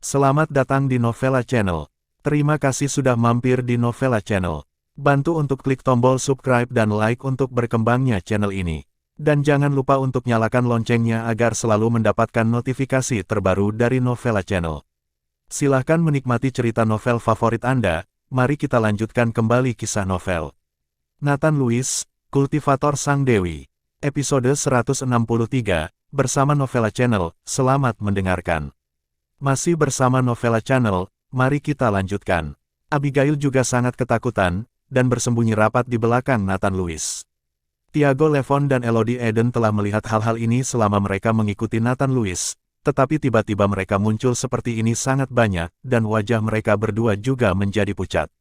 Selamat datang di Novella Channel. Terima kasih sudah mampir di Novella Channel. Bantu untuk klik tombol subscribe dan like untuk berkembangnya channel ini. Dan jangan lupa untuk nyalakan loncengnya agar selalu mendapatkan notifikasi terbaru dari Novella Channel. Silahkan menikmati cerita novel favorit Anda. Mari kita lanjutkan kembali kisah novel Nathan Lewis, Kultivator Sang Dewi. Episode 163, bersama Novella Channel. Selamat mendengarkan. Masih bersama Novella Channel, mari kita lanjutkan. Abigail juga sangat ketakutan, dan bersembunyi rapat di belakang Nathan Lewis. Tiago Levon dan Elodie Eden telah melihat hal-hal ini selama mereka mengikuti Nathan Lewis, tetapi tiba-tiba mereka muncul seperti ini sangat banyak, dan wajah mereka berdua juga menjadi pucat.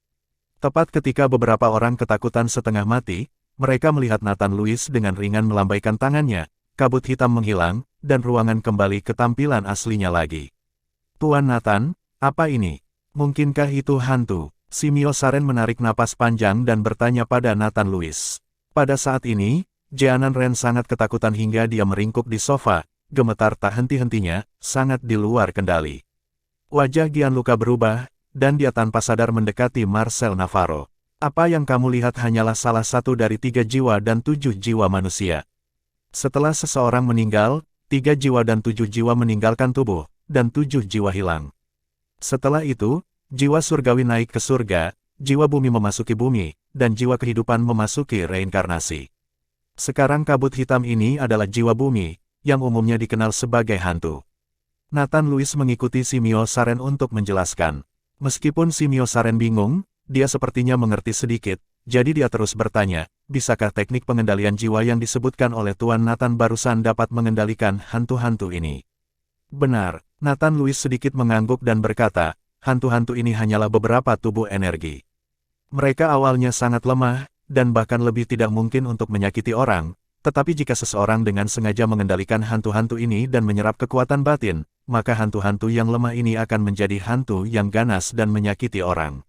Tepat ketika beberapa orang ketakutan setengah mati, mereka melihat Nathan Lewis dengan ringan melambaikan tangannya, kabut hitam menghilang, dan ruangan kembali ke tampilan aslinya lagi. Tuan Nathan, apa ini? Mungkinkah itu hantu? Simio Saren menarik napas panjang dan bertanya pada Nathan Lewis. Pada saat ini, Jeanan Ren sangat ketakutan hingga dia meringkuk di sofa, gemetar tak henti-hentinya, sangat di luar kendali. Wajah Gianluca berubah, dan dia tanpa sadar mendekati Marcel Navarro. Apa yang kamu lihat hanyalah salah satu dari 3 jiwa dan 7 jiwa manusia. Setelah seseorang meninggal, 3 jiwa dan 7 jiwa meninggalkan tubuh, dan 7 jiwa hilang. Setelah itu, jiwa surgawi naik ke surga, jiwa bumi memasuki bumi, dan jiwa kehidupan memasuki reinkarnasi. Sekarang kabut hitam ini adalah jiwa bumi, yang umumnya dikenal sebagai hantu. Nathan Lewis mengikuti Simio Saren untuk menjelaskan. Meskipun Simio Saren bingung, dia sepertinya mengerti sedikit, jadi dia terus bertanya, bisakah teknik pengendalian jiwa yang disebutkan oleh Tuan Nathan barusan dapat mengendalikan hantu-hantu ini? Benar, Nathan Lewis sedikit mengangguk dan berkata, hantu-hantu ini hanyalah beberapa tubuh energi. Mereka awalnya sangat lemah, dan bahkan lebih tidak mungkin untuk menyakiti orang, tetapi jika seseorang dengan sengaja mengendalikan hantu-hantu ini dan menyerap kekuatan batin, maka hantu-hantu yang lemah ini akan menjadi hantu yang ganas dan menyakiti orang.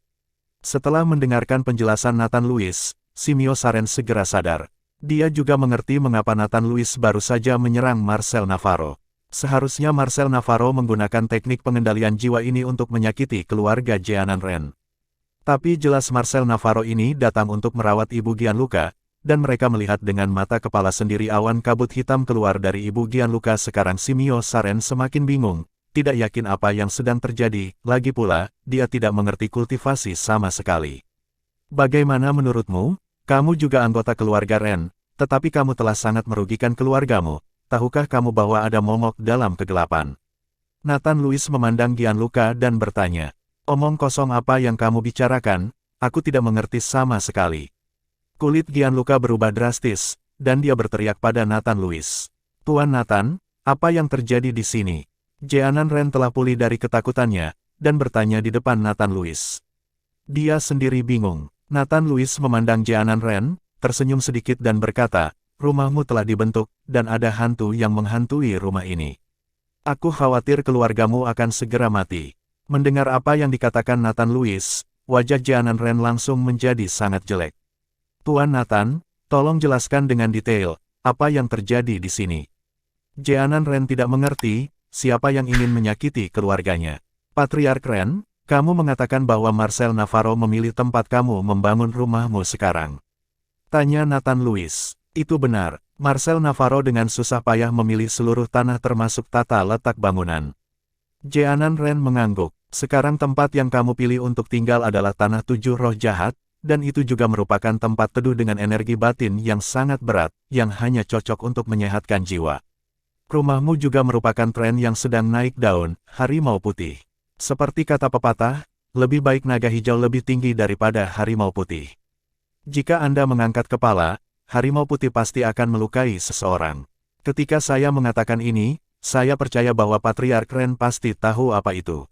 Setelah mendengarkan penjelasan Nathan Lewis, Simio Saren segera sadar. Dia juga mengerti mengapa Nathan Lewis baru saja menyerang Marcel Navarro. Seharusnya Marcel Navarro menggunakan teknik pengendalian jiwa ini untuk menyakiti keluarga Jeanan Ren. Tapi jelas Marcel Navarro ini datang untuk merawat Ibu Gianluca, dan mereka melihat dengan mata kepala sendiri awan kabut hitam keluar dari Ibu Gianluca. Sekarang Simio Saren semakin bingung, tidak yakin apa yang sedang terjadi, lagi pula, dia tidak mengerti kultivasi sama sekali. Bagaimana menurutmu? Kamu juga anggota keluarga Ren, tetapi kamu telah sangat merugikan keluargamu. Tahukah kamu bahwa ada momok dalam kegelapan? Nathan Lewis memandang Gianluca dan bertanya, omong kosong apa yang kamu bicarakan, aku tidak mengerti sama sekali. Kulit Gianluca berubah drastis, dan dia berteriak pada Nathan Lewis. Tuan Nathan, apa yang terjadi di sini? Jeanan Ren telah pulih dari ketakutannya, dan bertanya di depan Nathan Lewis. Dia sendiri bingung. Nathan Lewis memandang Jeanan Ren, tersenyum sedikit dan berkata, rumahmu telah dibentuk, dan ada hantu yang menghantui rumah ini. Aku khawatir keluargamu akan segera mati. Mendengar apa yang dikatakan Nathan Lewis, wajah Jeanan Ren langsung menjadi sangat jelek. Tuan Nathan, tolong jelaskan dengan detail, apa yang terjadi di sini. Jeanan Ren tidak mengerti, siapa yang ingin menyakiti keluarganya. Patriark Ren, kamu mengatakan bahwa Marcel Navarro memilih tempat kamu membangun rumahmu sekarang. Tanya Nathan Lewis. Itu benar, Marcel Navarro dengan susah payah memilih seluruh tanah termasuk tata letak bangunan. Jeanan Ren mengangguk, sekarang tempat yang kamu pilih untuk tinggal adalah tanah 7 roh jahat, dan itu juga merupakan tempat teduh dengan energi batin yang sangat berat, yang hanya cocok untuk menyehatkan jiwa. Rumahmu juga merupakan tren yang sedang naik daun, harimau putih. Seperti kata pepatah, lebih baik naga hijau lebih tinggi daripada harimau putih. Jika Anda mengangkat kepala, harimau putih pasti akan melukai seseorang. Ketika saya mengatakan ini, saya percaya bahwa Patriark Ren pasti tahu apa itu.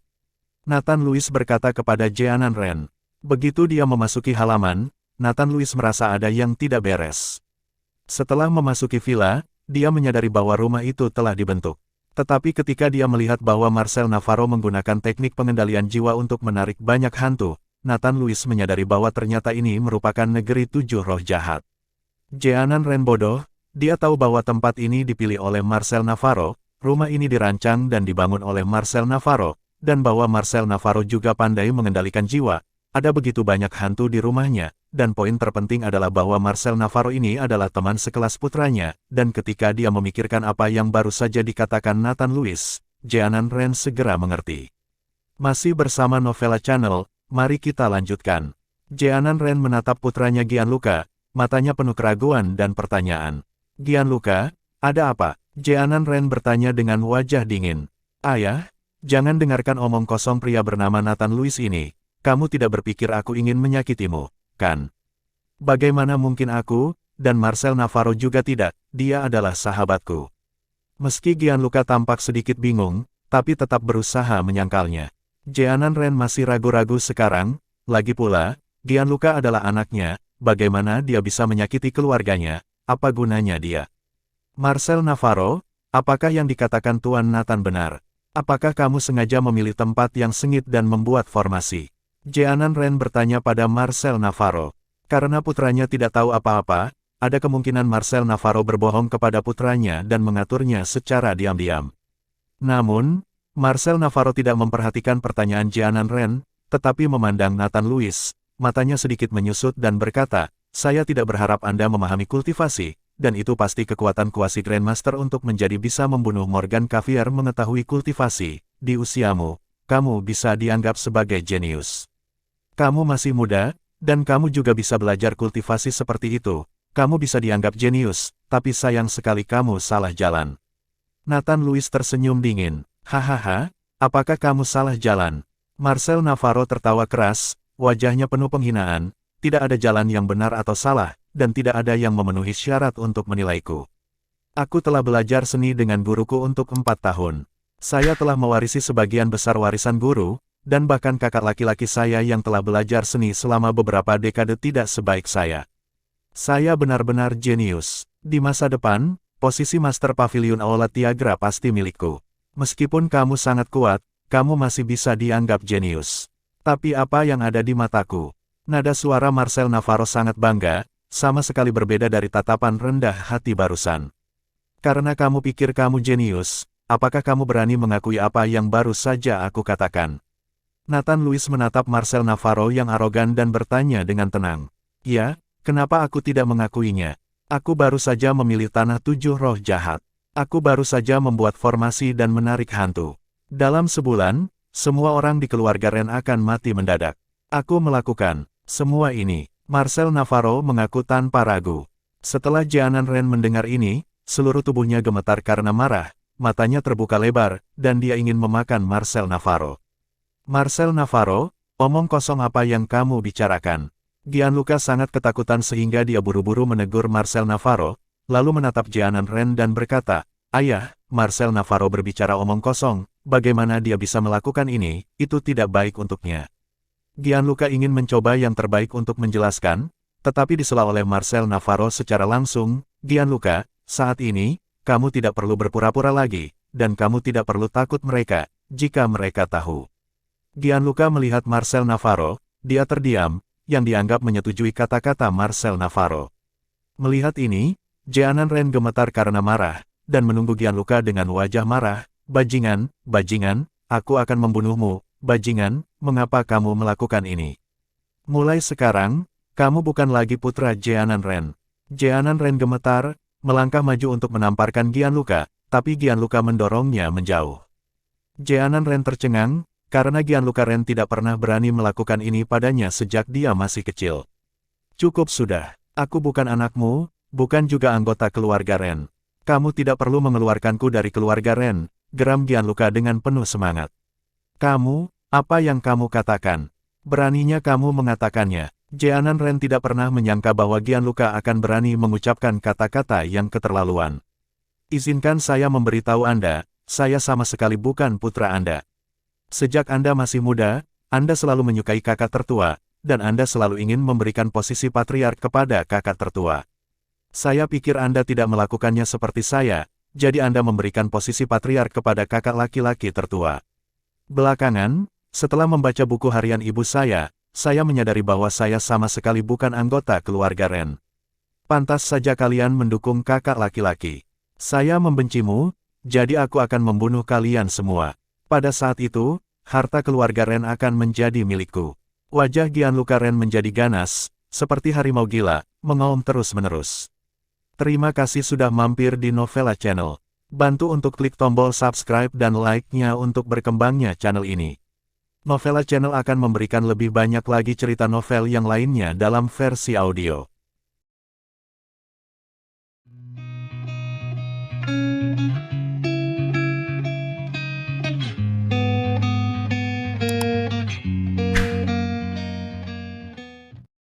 Nathan Lewis berkata kepada Jeanan Ren. Begitu dia memasuki halaman, Nathan Lewis merasa ada yang tidak beres. Setelah memasuki villa, dia menyadari bahwa rumah itu telah dibentuk. Tetapi ketika dia melihat bahwa Marcel Navarro menggunakan teknik pengendalian jiwa untuk menarik banyak hantu, Nathan Louis menyadari bahwa ternyata ini merupakan negeri 7 roh jahat. Jeanan Ren bodoh, dia tahu bahwa tempat ini dipilih oleh Marcel Navarro, rumah ini dirancang dan dibangun oleh Marcel Navarro, dan bahwa Marcel Navarro juga pandai mengendalikan jiwa. Ada begitu banyak hantu di rumahnya, dan poin terpenting adalah bahwa Marcel Navarro ini adalah teman sekelas putranya, dan ketika dia memikirkan apa yang baru saja dikatakan Nathan Louis, Jeanan Ren segera mengerti. Masih bersama Novella Channel, mari kita lanjutkan. Jeanan Ren menatap putranya Gianluca, matanya penuh keraguan dan pertanyaan. Gianluca, ada apa? Jeanan Ren bertanya dengan wajah dingin. Ayah, jangan dengarkan omong kosong pria bernama Nathan Louis ini. Kamu tidak berpikir aku ingin menyakitimu, kan? Bagaimana mungkin aku, dan Marcel Navarro juga tidak, dia adalah sahabatku. Meski Gianluca tampak sedikit bingung, tapi tetap berusaha menyangkalnya. Jeanan Ren masih ragu-ragu sekarang, lagi pula, Gianluca adalah anaknya, bagaimana dia bisa menyakiti keluarganya, apa gunanya dia? Marcel Navarro, apakah yang dikatakan Tuan Nathan benar? Apakah kamu sengaja memilih tempat yang sengit dan membuat formasi? Jeanan Ren bertanya pada Marcel Navarro. Karena putranya tidak tahu apa-apa, ada kemungkinan Marcel Navarro berbohong kepada putranya dan mengaturnya secara diam-diam. Namun, Marcel Navarro tidak memperhatikan pertanyaan Jeanan Ren, tetapi memandang Nathan Louis, matanya sedikit menyusut dan berkata, saya tidak berharap Anda memahami kultivasi, dan itu pasti kekuatan kuasi Grandmaster untuk menjadi bisa membunuh Morgan Cavier mengetahui kultivasi. Di usiamu, kamu bisa dianggap sebagai jenius. Kamu masih muda, dan kamu juga bisa belajar kultivasi seperti itu. Kamu bisa dianggap jenius, tapi sayang sekali kamu salah jalan. Nathan Louis tersenyum dingin. Hahaha, apakah kamu salah jalan? Marcel Navarro tertawa keras, wajahnya penuh penghinaan. Tidak ada jalan yang benar atau salah, dan tidak ada yang memenuhi syarat untuk menilaiku. Aku telah belajar seni dengan guruku untuk 4 tahun. Saya telah mewarisi sebagian besar warisan guru, dan bahkan kakak laki-laki saya yang telah belajar seni selama beberapa dekade tidak sebaik saya. Saya benar-benar jenius. Di masa depan, posisi Master Pavilion Aula Tiagra pasti milikku. Meskipun kamu sangat kuat, kamu masih bisa dianggap jenius. Tapi apa yang ada di mataku? Nada suara Marcel Navarro sangat bangga, sama sekali berbeda dari tatapan rendah hati barusan. Karena kamu pikir kamu jenius, apakah kamu berani mengakui apa yang baru saja aku katakan? Nathan Louis menatap Marcel Navarro yang arogan dan bertanya dengan tenang. Ya, kenapa aku tidak mengakuinya? Aku baru saja memilih tanah 7 roh jahat. Aku baru saja membuat formasi dan menarik hantu. Dalam sebulan, semua orang di keluarga Ren akan mati mendadak. Aku melakukan semua ini. Marcel Navarro mengaku tanpa ragu. Setelah Jeanan Ren mendengar ini, seluruh tubuhnya gemetar karena marah, matanya terbuka lebar, dan dia ingin memakan Marcel Navarro. Marcel Navarro, omong kosong apa yang kamu bicarakan? Gianluca sangat ketakutan sehingga dia buru-buru menegur Marcel Navarro, lalu menatap Jeanan Ren dan berkata, Ayah, Marcel Navarro berbicara omong kosong, bagaimana dia bisa melakukan ini, itu tidak baik untuknya. Gianluca ingin mencoba yang terbaik untuk menjelaskan, tetapi disela oleh Marcel Navarro secara langsung, Gianluca, saat ini, kamu tidak perlu berpura-pura lagi, dan kamu tidak perlu takut mereka, jika mereka tahu. Gianluca melihat Marcel Navarro, dia terdiam, yang dianggap menyetujui kata-kata Marcel Navarro. Melihat ini, Jeanan Ren gemetar karena marah, dan menunggu Gianluca dengan wajah marah, bajingan, aku akan membunuhmu, bajingan, mengapa kamu melakukan ini? Mulai sekarang, kamu bukan lagi putra Jeanan Ren. Jeanan Ren gemetar, melangkah maju untuk menamparkan Gianluca, tapi Gianluca mendorongnya menjauh. Jeanan Ren tercengang, karena Gianluca Ren tidak pernah berani melakukan ini padanya sejak dia masih kecil. Cukup sudah, aku bukan anakmu, bukan juga anggota keluarga Ren. Kamu tidak perlu mengeluarkanku dari keluarga Ren, geram Gianluca dengan penuh semangat. Kamu, apa yang kamu katakan? Beraninya kamu mengatakannya. Jeanan Ren tidak pernah menyangka bahwa Gianluca akan berani mengucapkan kata-kata yang keterlaluan. Izinkan saya memberitahu Anda, saya sama sekali bukan putra Anda. Sejak Anda masih muda, Anda selalu menyukai kakak tertua, dan Anda selalu ingin memberikan posisi patriark kepada kakak tertua. Saya pikir Anda tidak melakukannya seperti saya, jadi Anda memberikan posisi patriark kepada kakak laki-laki tertua. Belakangan, setelah membaca buku harian ibu saya saya menyadari bahwa saya sama sekali bukan anggota keluarga Ren. Pantas saja kalian mendukung kakak laki-laki. Saya membencimu, jadi aku akan membunuh kalian semua. Pada saat itu, harta keluarga Ren akan menjadi milikku. Wajah Gianluca Ren menjadi ganas, seperti harimau gila, mengaum terus-menerus. Terima kasih sudah mampir di Novella Channel. Bantu untuk klik tombol subscribe dan like-nya untuk berkembangnya channel ini. Novella Channel akan memberikan lebih banyak lagi cerita novel yang lainnya dalam versi audio.